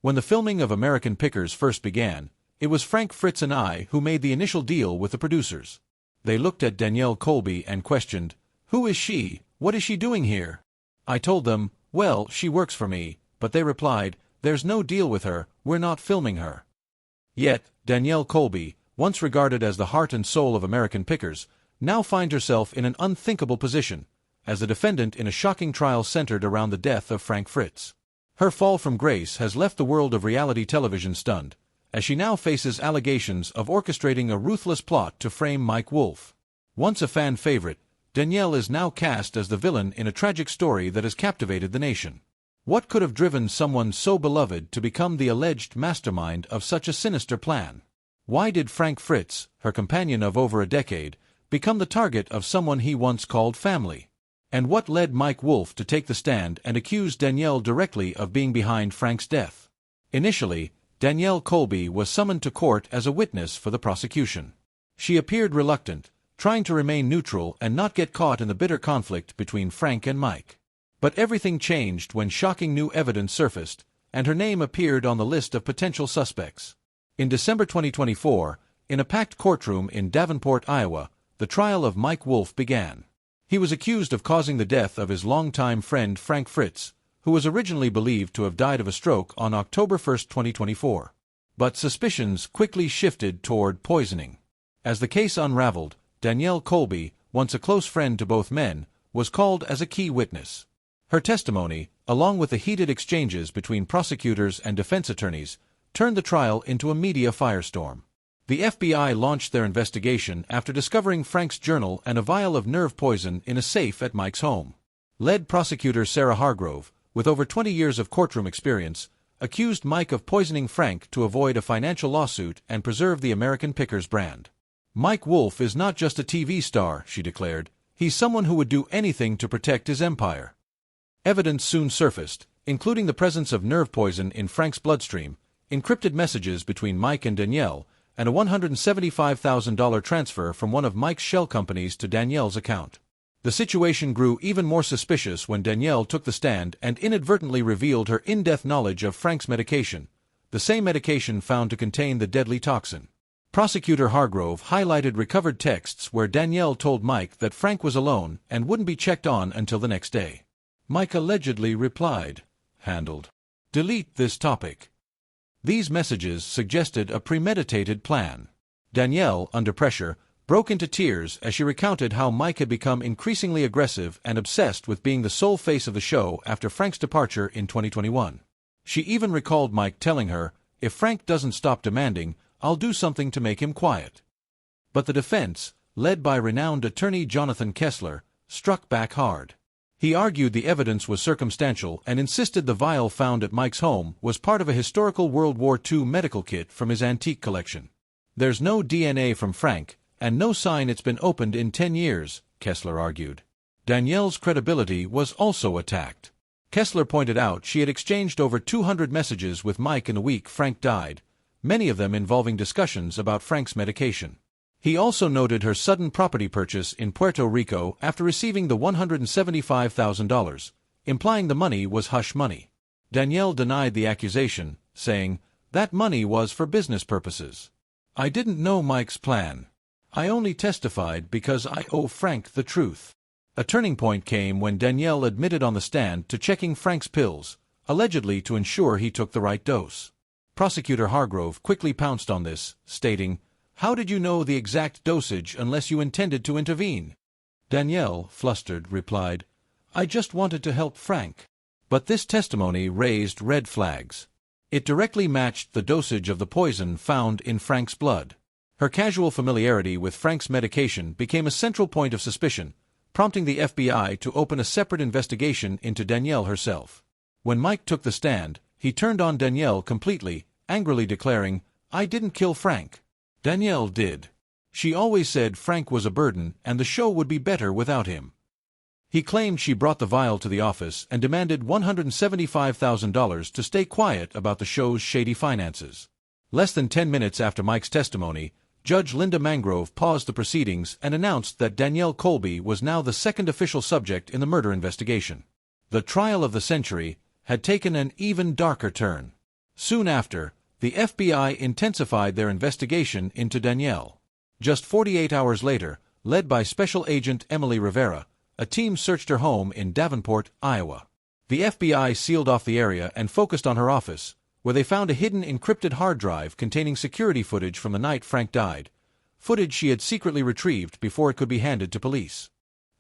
When the filming of American Pickers first began, it was Frank, Fritz and I who made the initial deal with the producers. They looked at Danielle Colby and questioned, "Who is she? What is she doing here?" I told them, "Well, she works for me," but they replied, "There's no deal with her, we're not filming her." Yet, Danielle Colby, once regarded as the heart and soul of American Pickers, now finds herself in an unthinkable position, as the defendant in a shocking trial centered around the death of Frank Fritz. Her fall from grace has left the world of reality television stunned, as she now faces allegations of orchestrating a ruthless plot to frame Mike Wolfe. Once a fan favorite, Danielle is now cast as the villain in a tragic story that has captivated the nation. What could have driven someone so beloved to become the alleged mastermind of such a sinister plan? Why did Frank Fritz, her companion of over a decade, become the target of someone he once called family? And what led Mike Wolfe to take the stand and accuse Danielle directly of being behind Frank's death? Initially, Danielle Colby was summoned to court as a witness for the prosecution. She appeared reluctant, trying to remain neutral and not get caught in the bitter conflict between Frank and Mike. But everything changed when shocking new evidence surfaced, and her name appeared on the list of potential suspects. In December 2024, in a packed courtroom in Davenport, Iowa, the trial of Mike Wolfe began. He was accused of causing the death of his longtime friend Frank Fritz, who was originally believed to have died of a stroke on October 1, 2024. But suspicions quickly shifted toward poisoning. As the case unraveled, Danielle Colby, once a close friend to both men, was called as a key witness. Her testimony, along with the heated exchanges between prosecutors and defense attorneys, turned the trial into a media firestorm. The FBI launched their investigation after discovering Frank's journal and a vial of nerve poison in a safe at Mike's home. Lead prosecutor Sarah Hargrove, with over 20 years of courtroom experience, accused Mike of poisoning Frank to avoid a financial lawsuit and preserve the American Pickers brand. "Mike Wolfe is not just a TV star," she declared. "He's someone who would do anything to protect his empire." Evidence soon surfaced, including the presence of nerve poison in Frank's bloodstream, encrypted messages between Mike and Danielle, and a $175,000 transfer from one of Mike's shell companies to Danielle's account. The situation grew even more suspicious when Danielle took the stand and inadvertently revealed her in-depth knowledge of Frank's medication, the same medication found to contain the deadly toxin. Prosecutor Hargrove highlighted recovered texts where Danielle told Mike that Frank was alone and wouldn't be checked on until the next day. Mike allegedly replied, "Handled. Delete this topic." These messages suggested a premeditated plan. Danielle, under pressure, broke into tears as she recounted how Mike had become increasingly aggressive and obsessed with being the sole face of the show after Frank's departure in 2021. She even recalled Mike telling her, "If Frank doesn't stop demanding, I'll do something to make him quiet." But the defense, led by renowned attorney Jonathan Kessler, struck back hard. He argued the evidence was circumstantial and insisted the vial found at Mike's home was part of a historical World War II medical kit from his antique collection. "There's no DNA from Frank, and no sign it's been opened in 10 years, Kessler argued. Danielle's credibility was also attacked. Kessler pointed out she had exchanged over 200 messages with Mike in the week Frank died, many of them involving discussions about Frank's medication. He also noted her sudden property purchase in Puerto Rico after receiving the $175,000, implying the money was hush money. Danielle denied the accusation, saying, "That money was for business purposes. I didn't know Mike's plan. I only testified because I owe Frank the truth." A turning point came when Danielle admitted on the stand to checking Frank's pills, allegedly to ensure he took the right dose. Prosecutor Hargrove quickly pounced on this, stating, "How did you know the exact dosage unless you intended to intervene?" Danielle, flustered, replied, "I just wanted to help Frank." But this testimony raised red flags. It directly matched the dosage of the poison found in Frank's blood. Her casual familiarity with Frank's medication became a central point of suspicion, prompting the FBI to open a separate investigation into Danielle herself. When Mike took the stand, he turned on Danielle completely, angrily declaring, "I didn't kill Frank. Danielle did. She always said Frank was a burden and the show would be better without him." He claimed she brought the vial to the office and demanded $175,000 to stay quiet about the show's shady finances. Less than 10 minutes after Mike's testimony, Judge Linda Mangrove paused the proceedings and announced that Danielle Colby was now the second official subject in the murder investigation. The trial of the century had taken an even darker turn. Soon after, the FBI intensified their investigation into Danielle. Just 48 hours later, led by Special Agent Emily Rivera, a team searched her home in Davenport, Iowa. The FBI sealed off the area and focused on her office, where they found a hidden encrypted hard drive containing security footage from the night Frank died, footage she had secretly retrieved before it could be handed to police.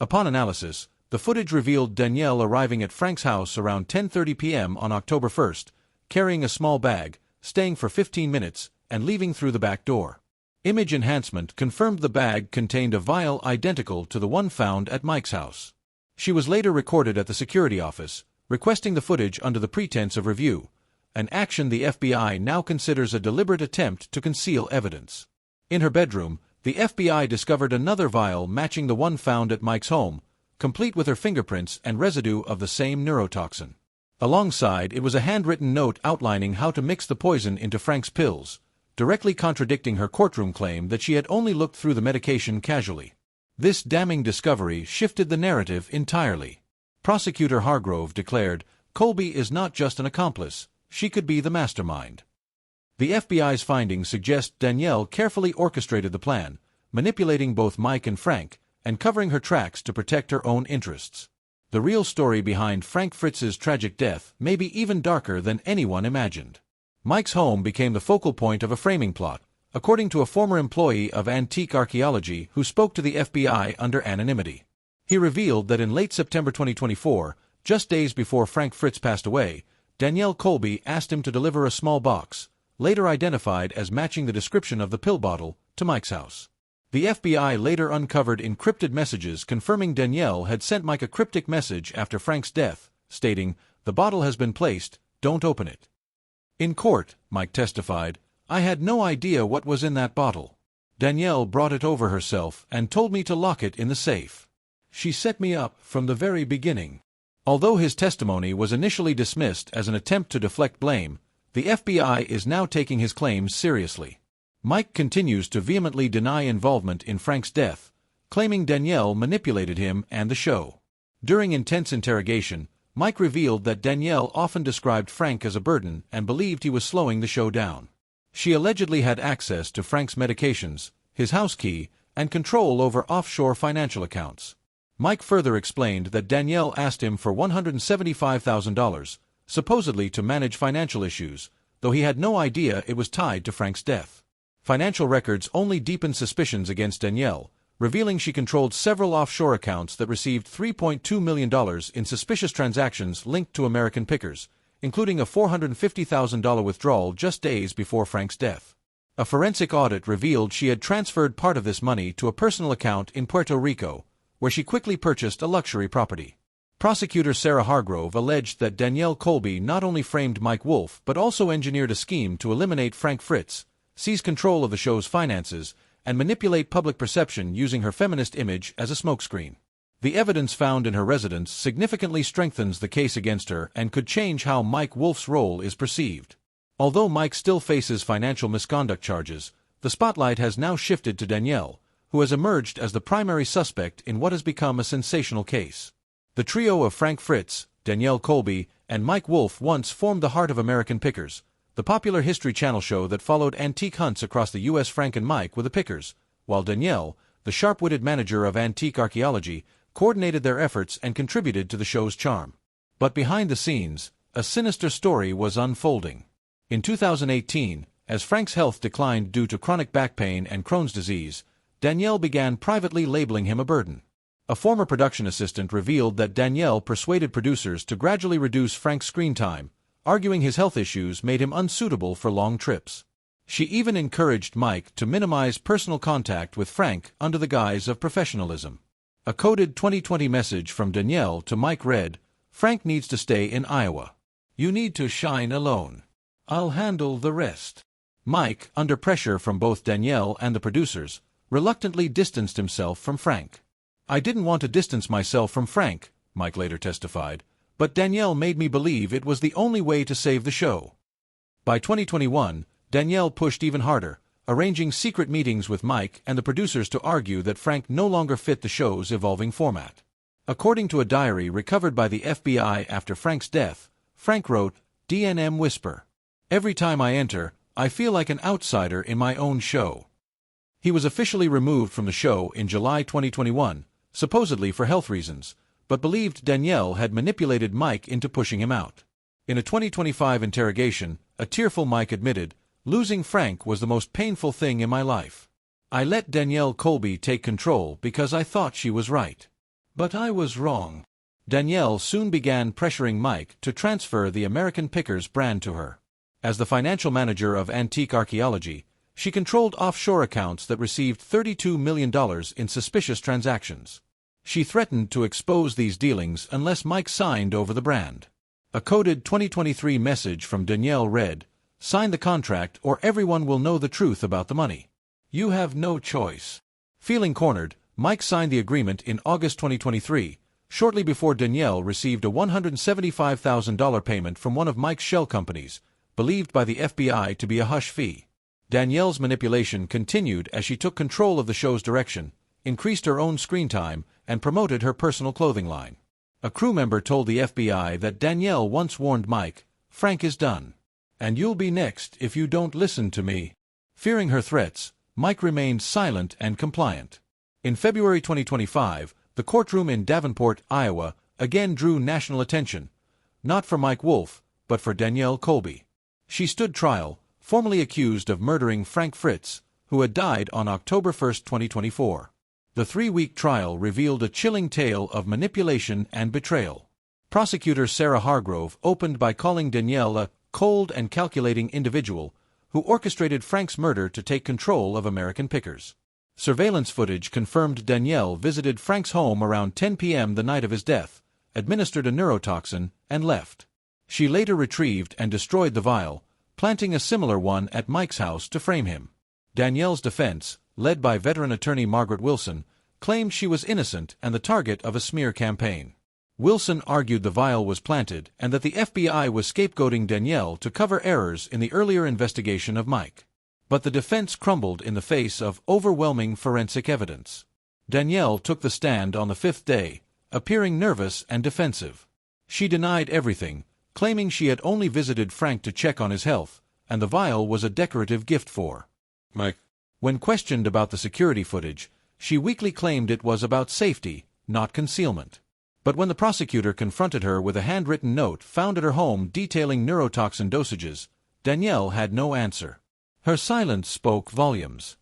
Upon analysis, the footage revealed Danielle arriving at Frank's house around 10:30 p.m. on October 1st, carrying a small bag, staying for 15 minutes, and leaving through the back door. Image enhancement confirmed the bag contained a vial identical to the one found at Mike's house. She was later recorded at the security office, requesting the footage under the pretense of review, an action the FBI now considers a deliberate attempt to conceal evidence. In her bedroom, the FBI discovered another vial matching the one found at Mike's home, complete with her fingerprints and residue of the same neurotoxin. Alongside, it was a handwritten note outlining how to mix the poison into Frank's pills, directly contradicting her courtroom claim that she had only looked through the medication casually. This damning discovery shifted the narrative entirely. Prosecutor Hargrove declared, "Colby is not just an accomplice, she could be the mastermind." The FBI's findings suggest Danielle carefully orchestrated the plan, manipulating both Mike and Frank, and covering her tracks to protect her own interests. The real story behind Frank Fritz's tragic death may be even darker than anyone imagined. Mike's home became the focal point of a framing plot, according to a former employee of antique archaeology who spoke to the FBI under anonymity. He revealed that in late September 2024, just days before Frank Fritz passed away, Danielle Colby asked him to deliver a small box, later identified as matching the description of the pill bottle, to Mike's house. The FBI later uncovered encrypted messages confirming Danielle had sent Mike a cryptic message after Frank's death, stating, "The bottle has been placed, don't open it." In court, Mike testified, "I had no idea what was in that bottle. Danielle brought it over herself and told me to lock it in the safe. She set me up from the very beginning." Although his testimony was initially dismissed as an attempt to deflect blame, the FBI is now taking his claims seriously. Mike continues to vehemently deny involvement in Frank's death, claiming Danielle manipulated him and the show. During intense interrogation, Mike revealed that Danielle often described Frank as a burden and believed he was slowing the show down. She allegedly had access to Frank's medications, his house key, and control over offshore financial accounts. Mike further explained that Danielle asked him for $175,000, supposedly to manage financial issues, though he had no idea it was tied to Frank's death. Financial records only deepened suspicions against Danielle, revealing she controlled several offshore accounts that received $3.2 million in suspicious transactions linked to American pickers, including a $450,000 withdrawal just days before Frank's death. A forensic audit revealed she had transferred part of this money to a personal account in Puerto Rico, where she quickly purchased a luxury property. Prosecutor Sarah Hargrove alleged that Danielle Colby not only framed Mike Wolfe but also engineered a scheme to eliminate Frank Fritz, seize control of the show's finances, and manipulate public perception using her feminist image as a smokescreen. The evidence found in her residence significantly strengthens the case against her and could change how Mike Wolfe's role is perceived. Although Mike still faces financial misconduct charges, the spotlight has now shifted to Danielle, who has emerged as the primary suspect in what has become a sensational case. The trio of Frank Fritz, Danielle Colby, and Mike Wolfe once formed the heart of American Pickers, the popular History Channel show that followed antique hunts across the U.S. Frank and Mike were the pickers, while Danielle, the sharp-witted manager of antique archaeology, coordinated their efforts and contributed to the show's charm. But behind the scenes, a sinister story was unfolding. In 2018, as Frank's health declined due to chronic back pain and Crohn's disease, Danielle began privately labeling him a burden. A former production assistant revealed that Danielle persuaded producers to gradually reduce Frank's screen time, arguing his health issues made him unsuitable for long trips. She even encouraged Mike to minimize personal contact with Frank under the guise of professionalism. A coded 2020 message from Danielle to Mike read, "Frank needs to stay in Iowa. You need to shine alone. I'll handle the rest." Mike, under pressure from both Danielle and the producers, reluctantly distanced himself from Frank. "I didn't want to distance myself from Frank," Mike later testified, "but Danielle made me believe it was the only way to save the show." By 2021, Danielle pushed even harder, arranging secret meetings with Mike and the producers to argue that Frank no longer fit the show's evolving format. According to a diary recovered by the FBI after Frank's death, Frank wrote, "DNM Whisper. Every time I enter, I feel like an outsider in my own show." He was officially removed from the show in July 2021, supposedly for health reasons, but believed Danielle had manipulated Mike into pushing him out. In a 2025 interrogation, a tearful Mike admitted, "Losing Frank was the most painful thing in my life. I let Danielle Colby take control because I thought she was right. But I was wrong." Danielle soon began pressuring Mike to transfer the American Pickers brand to her. As the financial manager of Antique Archaeology, she controlled offshore accounts that received $32 million in suspicious transactions. She threatened to expose these dealings unless Mike signed over the brand. A coded 2023 message from Danielle read, "Sign the contract or everyone will know the truth about the money. You have no choice." Feeling cornered, Mike signed the agreement in August 2023, shortly before Danielle received a $175,000 payment from one of Mike's shell companies, believed by the FBI to be a hush fee. Danielle's manipulation continued as she took control of the show's direction, increased her own screen time, and promoted her personal clothing line. A crew member told the FBI that Danielle once warned Mike, "Frank is done. And you'll be next if you don't listen to me." Fearing her threats, Mike remained silent and compliant. In February 2025, the courtroom in Davenport, Iowa, again drew national attention, not for Mike Wolf, but for Danielle Colby. She stood trial, formally accused of murdering Frank Fritz, who had died on October 1, 2024. The 3-week trial revealed a chilling tale of manipulation and betrayal. Prosecutor Sarah Hargrove opened by calling Danielle a cold and calculating individual who orchestrated Frank's murder to take control of American Pickers. Surveillance footage confirmed Danielle visited Frank's home around 10 p.m. the night of his death, administered a neurotoxin, and left. She later retrieved and destroyed the vial, planting a similar one at Mike's house to frame him. Danielle's defense, led by veteran attorney Margaret Wilson, claimed she was innocent and the target of a smear campaign. Wilson argued the vial was planted and that the FBI was scapegoating Danielle to cover errors in the earlier investigation of Mike. But the defense crumbled in the face of overwhelming forensic evidence. Danielle took the stand on the 5th day, appearing nervous and defensive. She denied everything, claiming she had only visited Frank to check on his health, and the vial was a decorative gift for Mike. When questioned about the security footage, she weakly claimed it was about safety, not concealment. But when the prosecutor confronted her with a handwritten note found at her home detailing neurotoxin dosages, Danielle had no answer. Her silence spoke volumes.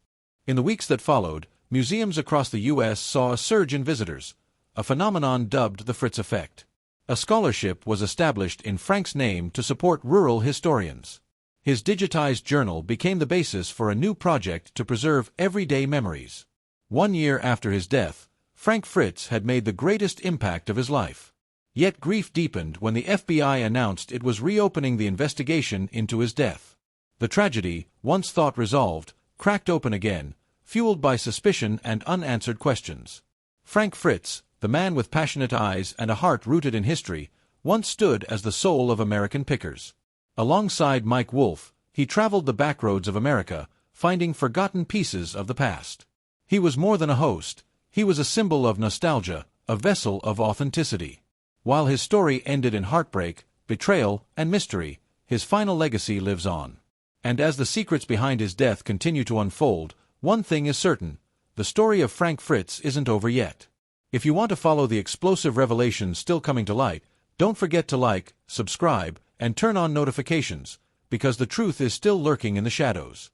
In the weeks that followed, museums across the U.S. saw a surge in visitors, a phenomenon dubbed the Fritz effect. A scholarship was established in Frank's name to support rural historians. His digitized journal became the basis for a new project to preserve everyday memories. 1 year after his death, Frank Fritz had made the greatest impact of his life. Yet grief deepened when the FBI announced it was reopening the investigation into his death. The tragedy, once thought resolved, cracked open again, fueled by suspicion and unanswered questions. Frank Fritz, the man with passionate eyes and a heart rooted in history, once stood as the soul of American Pickers. Alongside Mike Wolf, he traveled the backroads of America, finding forgotten pieces of the past. He was more than a host. He was a symbol of nostalgia, a vessel of authenticity. While his story ended in heartbreak, betrayal, and mystery, his final legacy lives on. And as the secrets behind his death continue to unfold, one thing is certain: the story of Frank Fritz isn't over yet. If you want to follow the explosive revelations still coming to light, don't forget to like, subscribe, and turn on notifications, because the truth is still lurking in the shadows.